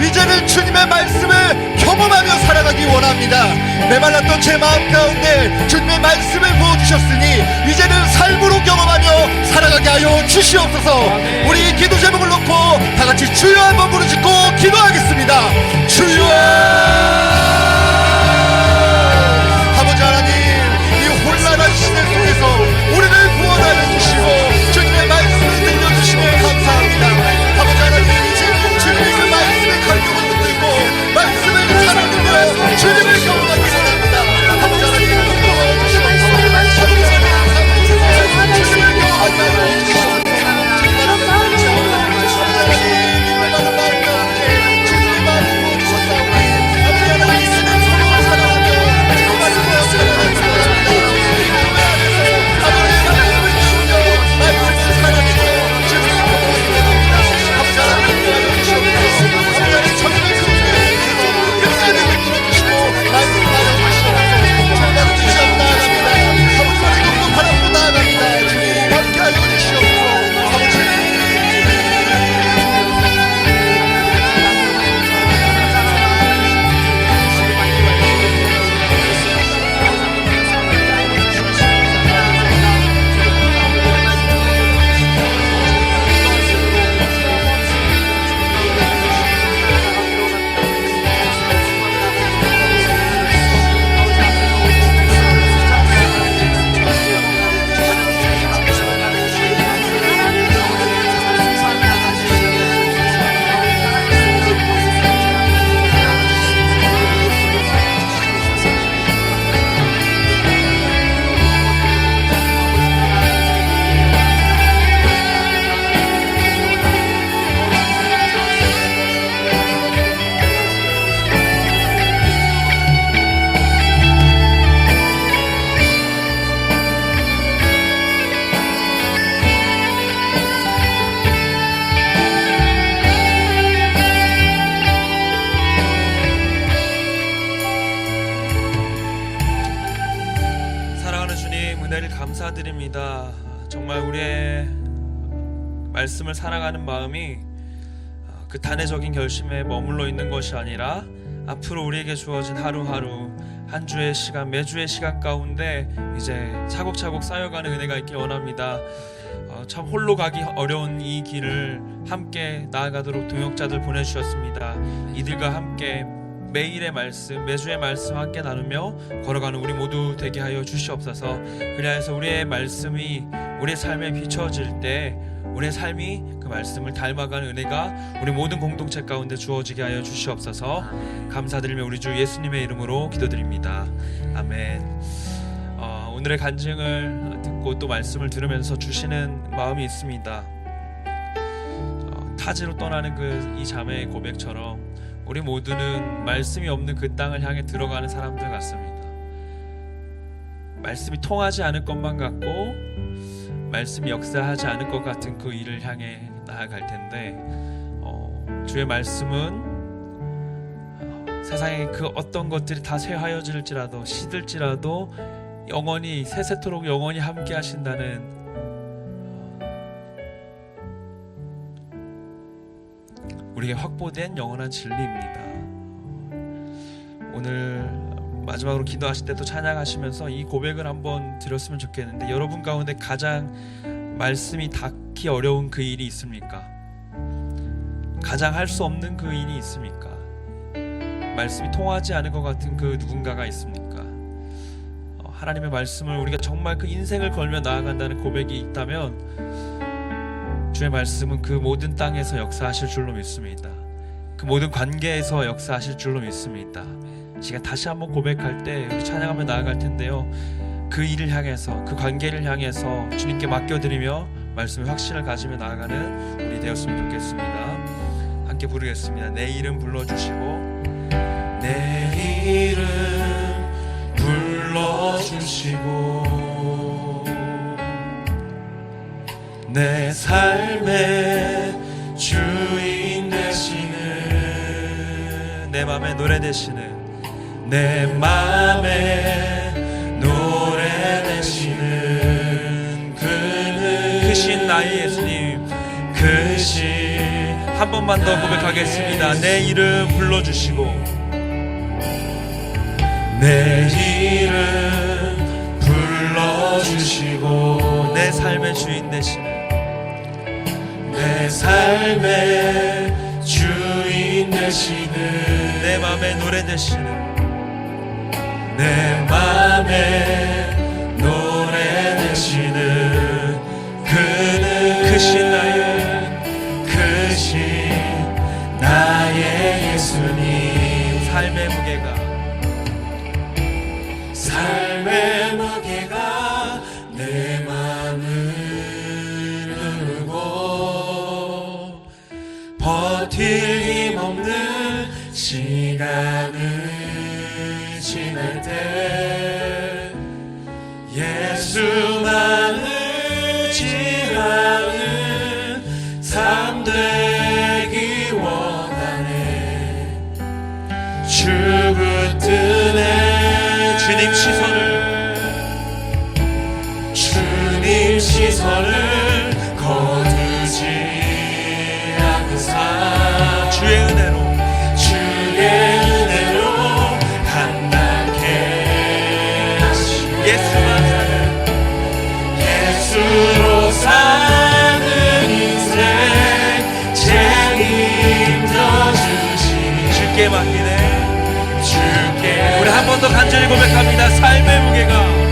이제는 주님의 말씀을 경험하며 살아가기 원합니다. 메말랐던 제 마음 가운데 주님의 말씀을 부어주셨으니 이제는 삶으로 경험하며 살아가게 하여 주시옵소서. 우리 이 기도 제목을 놓고 다 같이 주여 한번 부르짖고 기도하겠습니다. 주여. 아버지 하나님, 이 혼란한 시대 속에서 우리를 구원하여 주시고 주님의 말씀을 들려주시며 감사합니다. 아버지 하나님, 이제는 주님의 그 말씀의 간격을 붙들고 말씀을 사랑하며 주님을 경험하기 원합니다. 아버지 하나님, 인도하여 주시옵소서. 아버지 하나님, 주님을 경험하게 하여 주시옵소서. 주님의 마음 가운데 주님의 마음을 부어주셨사오니 아버지 하나님, 이제는 서로 사랑하며 정말로 사랑하며 감사드립니다. 정말 우리의 말씀을 사랑하는 마음이 그 단회적인 결심에 머물러 있는 것이 아니라 앞으로 우리에게 주어진 하루하루 한 주의 시간, 매주의 시간 가운데 이제 차곡차곡 쌓여가는 은혜가 있기 원합니다. 참 홀로 가기 어려운 이 길을 함께 나아가도록 동역자들 보내주셨습니다. 이들과 함께 매일의 말씀, 매주의 말씀 함께 나누며 걸어가는 우리 모두 되게 하여 주시옵소서. 그리하여서 우리의 말씀이 우리의 삶에 비춰질 때 우리의 삶이 그 말씀을 닮아가는 은혜가 우리 모든 공동체 가운데 주어지게 하여 주시옵소서. 감사드리며 우리 주 예수님의 이름으로 기도드립니다. 아멘. 오늘의 간증을 듣고 또 말씀을 들으면서 주시는 마음이 있습니다. 타지로 떠나는 이 자매의 고백처럼 우리 모두는 말씀이 없는 그 땅을 향해 들어가는 사람들 같습니다. 말씀이 통하지 않을 것만 같고 말씀이 역사하지 않을 것 같은 그 일을 향해 나아갈 텐데 주의 말씀은 세상의 그 어떤 것들이 다 쇠하여질지라도 시들지라도 영원히 세세토록 영원히 함께 하신다는 우리에게 확보된 영원한 진리입니다. 오늘 마지막으로 기도하실 때 또 찬양하시면서 이 고백을 한번 드렸으면 좋겠는데, 여러분 가운데 가장 말씀이 닿고 특히 어려운 그 일이 있습니까? 가장 할 수 없는 그 일이 있습니까? 말씀이 통하지 않을 것 같은 그 누군가가 있습니까? 하나님의 말씀을 우리가 정말 그 인생을 걸며 나아간다는 고백이 있다면 주의 말씀은 그 모든 땅에서 역사하실 줄로 믿습니다. 그 모든 관계에서 역사하실 줄로 믿습니다. 시간 다시 한번 고백할 때 우리 찬양하며 나아갈 텐데요, 그 일을 향해서, 그 관계를 향해서 주님께 맡겨드리며 말씀의 확신을 가지며 나아가는 우리 되었으면 좋겠습니다. 함께 부르겠습니다. 내 이름 불러주시고, 내 이름 불러주시고, 내 삶의 주인 되시는, 내 맘에 노래 되시는, 내 맘에 노래 되시는 그는, 크신 나의 예수님, 크신. 한 번만 더 고백하겠습니다. 내 이름 불러주시고, 내 이름 불러주시고, 내 삶의 주인 되시는, 내 삶의 주인 되시는, 내 맘에 노래 되시는, 내 맘에 노래 되시는 그는, 크신 나의 예수님. 삶의 무게가 내 맘을 누르고, 버틸 힘 없는 시간을 지날 때 예수만을 지향하는 삶 되기 원하네. 주 붙드네 주님 시선을 거두지 않는 삶, 주의 은혜로 감당케 하시네. 예수로 사는 인생 책임져 주시니 주께 맡기네. 우리 한 번 더 간절히 고백합니다. 삶의 무게가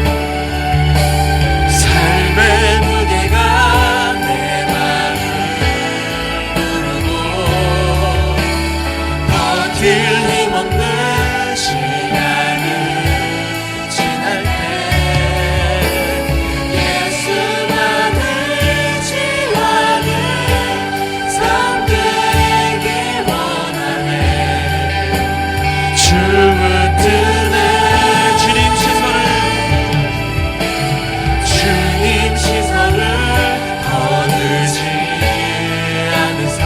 내 맘을 누르고, 버틸 힘 없는 시간을 지날 때 예수만을 지향하는 삶 되기 원하네. 주 붙드네 주님 시선을 거두지 않는 삶,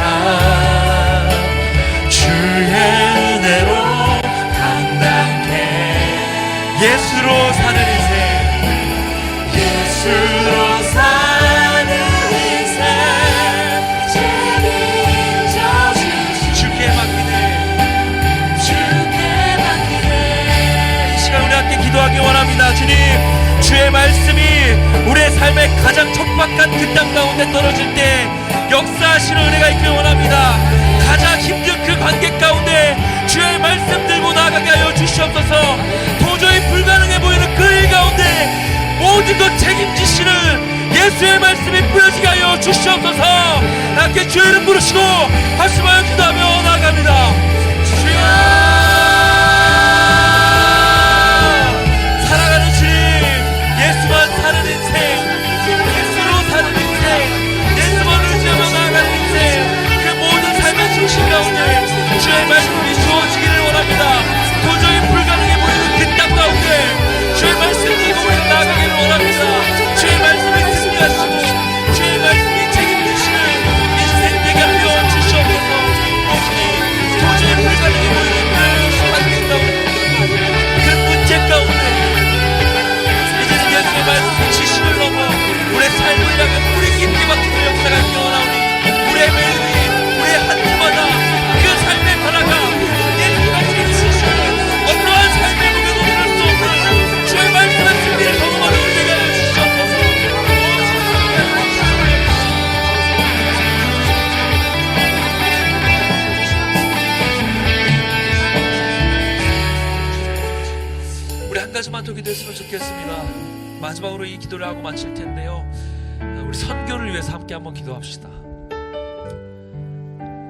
주의 은혜로 감당해. 예수로 사는 인생, 예수로 사는 인생 책임져 주시. 주께 맡기네. 이 시간 우리 함께 기도하기 원합니다. 주님, 주의 말씀이 우리의 삶의 가장 척박한 그 땅 가운데 떨어질 때 역사하시는 은혜가 있길 원합니다. 가장 힘든 그 관계 가운데 주의 말씀 들고 나아가게 하여 주시옵소서. 도저히 불가능해 보이는 그 일 가운데 모든 것 책임지시는 예수의 말씀이 뿌려지게 하여 주시옵소서. 함께 주의 이름 부르시고 말씀하여 기도하며 나아갑니다. 주여, 사랑하는 주님, 예수만 사는 인생, 예수로 사는 인생, 예수만 의지하며 나아가는 인생, 그 모든 삶의 중심 가운데 주의 말씀이 주어지기를 원합니다. 도저히 불가능해 보이는 그 땅 가운데 주의 말씀을 들고 우리 나아가기를 원합니다. 주의 말씀이 승리하시고 주의 말씀이 책임지시는 인생 되게 하여 주시옵소서. 도저히 불가능해 보이는 그 환경 가운데, 그 문제 가운데 예수의 말씀 지식을 넘어 우리의 삶을 향해 뿌리 깊게 박히는 역사가 일어나오니 우리의 매일이, 우리의 한 주마다 그 삶의 변화가 예수가 지시는 어떠한 삶의 무게도 이룰 수 없는 주의 말씀의 승리를 경험하는 우리에게 조금만 더 기도했으면 좋겠습니다. 마지막으로 이 기도를 하고 마칠 텐데요. 우리 선교를 위해서 함께 한번 기도합시다.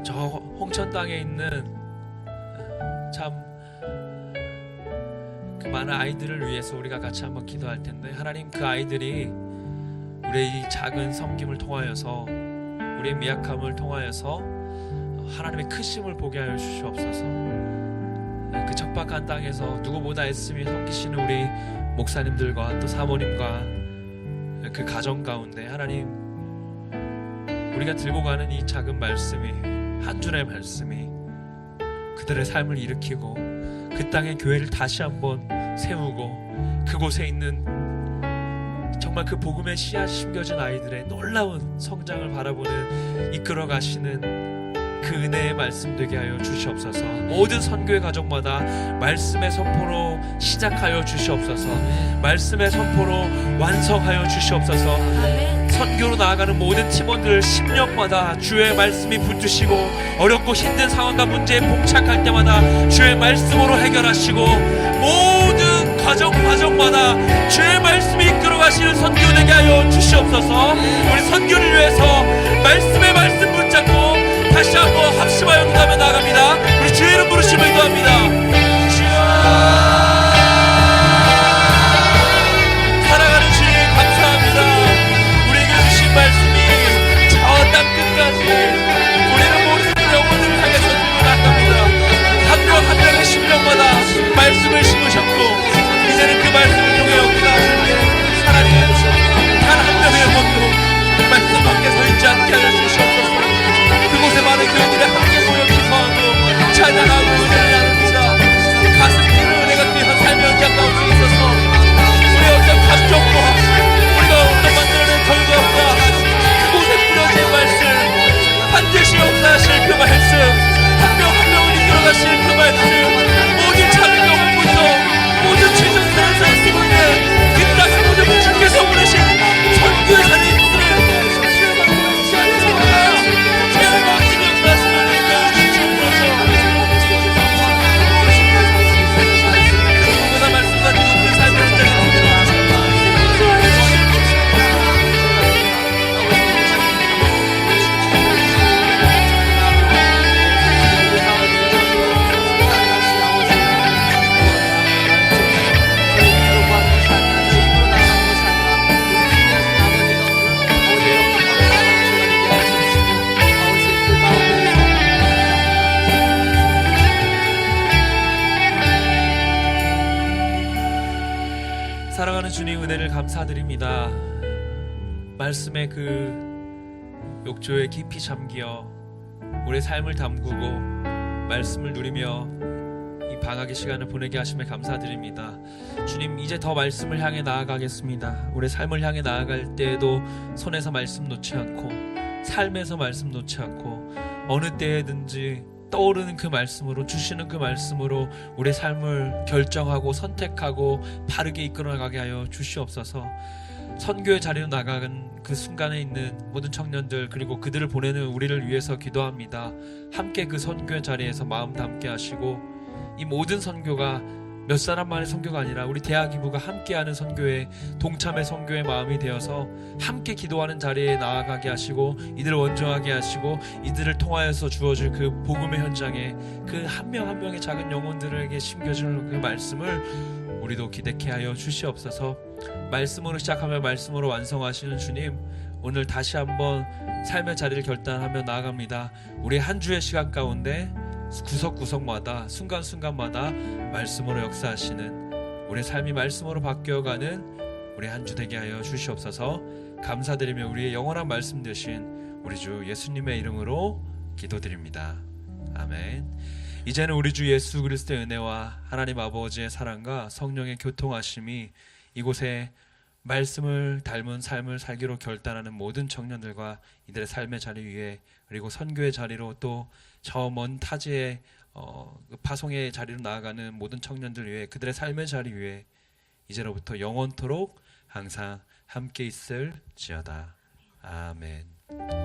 저 홍천 땅에 있는 참 그 많은 아이들을 위해서 우리가 같이 한번 기도할 텐데, 하나님, 그 아이들이 우리의 이 작은 섬김을 통하여서, 우리의 미약함을 통하여서 하나님의 크심을 보게 하여 주시옵소서. 그 척박한 땅에서 누구보다 애쓰며 섬기시는 우리 목사님들과 또 사모님과 그 가정 가운데 하나님, 우리가 들고 가는 이 작은 말씀이, 한 줄의 말씀이 그들의 삶을 일으키고 그 땅의 교회를 다시 한번 세우고, 그곳에 있는 정말 그 복음의 씨앗 심겨진 아이들의 놀라운 성장을 바라보는, 이끌어 가시는 그 은혜의 말씀 되게 하여 주시옵소서. 모든 선교의 가정마다 말씀의 선포로 시작하여 주시옵소서. 말씀의 선포로 완성하여 주시옵소서. 선교로 나아가는 모든 팀원들 심령마다 주의 말씀이 붙드시고, 어렵고 힘든 상황과 문제에 봉착할 때마다 주의 말씀으로 해결하시고, 모든 과정마다 주의 말씀이 이끌어가시는 선교 되게 하여 주시옵소서. 우리 선교를 위해서 말씀의 말씀 붙잡고 다시 한번 합심하여 기도하며 나아갑니다. 우리 주의 이름 부르시며 기도합니다. 사랑하는 주님, 감사합니다. 우리에게 주신 말씀이 저 땅 끝까지 우리는 모든 영혼을 향해서 들고 나갑니다. 한 명 한 명의 심령마다 말씀을 심으셨고, 이제는 그 말씀을 통해 여기다 하나님, 단 한 명의 영혼도 말씀 밖에 서 있지 않게 하여 주시옵소서. 그곳에 많은 교회들이 함께 모여 기도하고 찬양하고 은혜를 나눕니다. 가슴 뛰는 은혜가 귀한 삶의 현장 가운데 있어서 우리의 어떤 감정과 우리가 어떤 만들어낸 결과가 그곳에 뿌려진 말씀, 반드시 역사하실 그 말씀, 한 명 한 명을 이끌어가실 그 말씀, 모든 작은 영혼부터 모든 최전선에서 쓰고 있는 그 땅의 모든 주께서 부르신 선교의 산에 있는 사랑하는 주님, 은혜를 감사드립니다. 말씀의 그 욕조에 깊이 잠기어 우리의 삶을 담그고 말씀을 누리며 이 방학의 시간을 보내게 하심에 감사드립니다. 주님, 이제 더 말씀을 향해 나아가겠습니다. 우리의 삶을 향해 나아갈 때에도 손에서 말씀 놓지 않고, 삶에서 말씀 놓지 않고, 어느 때에든지 떠오르는 그 말씀으로, 주시는 그 말씀으로 우리의 삶을 결정하고 선택하고 바르게 이끌어가게 하여 주시옵소서. 선교의 자리로 나가는 그 순간에 있는 모든 청년들, 그리고 그들을 보내는 우리를 위해서 기도합니다. 함께 그 선교의 자리에서 마음 담게 하시고, 이 모든 선교가 몇 사람만의 선교가 아니라 우리 대학이부가 함께하는 선교의, 동참의 선교의 마음이 되어서 함께 기도하는 자리에 나아가게 하시고, 이들을 원정하게 하시고, 이들을 통하여서 주어질 그 복음의 현장에 그 한 명 한 명의 작은 영혼들에게 심겨주는 그 말씀을 우리도 기대케 하여 주시옵소서. 말씀으로 시작하며 말씀으로 완성하시는 주님, 오늘 다시 한번 삶의 자리를 결단하며 나아갑니다. 우리 한 주의 시간 가운데 구석구석마다, 순간순간마다 말씀으로 역사하시는, 우리의 삶이 말씀으로 바뀌어가는 우리 한 주 되게 하여 주시옵소서. 감사드리며 우리의 영원한 말씀 되신 우리 주 예수님의 이름으로 기도드립니다. 아멘. 이제는 우리 주 예수 그리스도의 은혜와 하나님 아버지의 사랑과 성령의 교통하심이 이곳에 말씀을 닮은 삶을 살기로 결단하는 모든 청년들과 이들의 삶의 자리 위에, 그리고 선교의 자리로, 또 저 먼 타지의 파송의 자리로 나아가는 모든 청년들 위해, 그들의 삶의 자리 위에 이제로부터 영원토록 항상 함께 있을지어다. 아멘.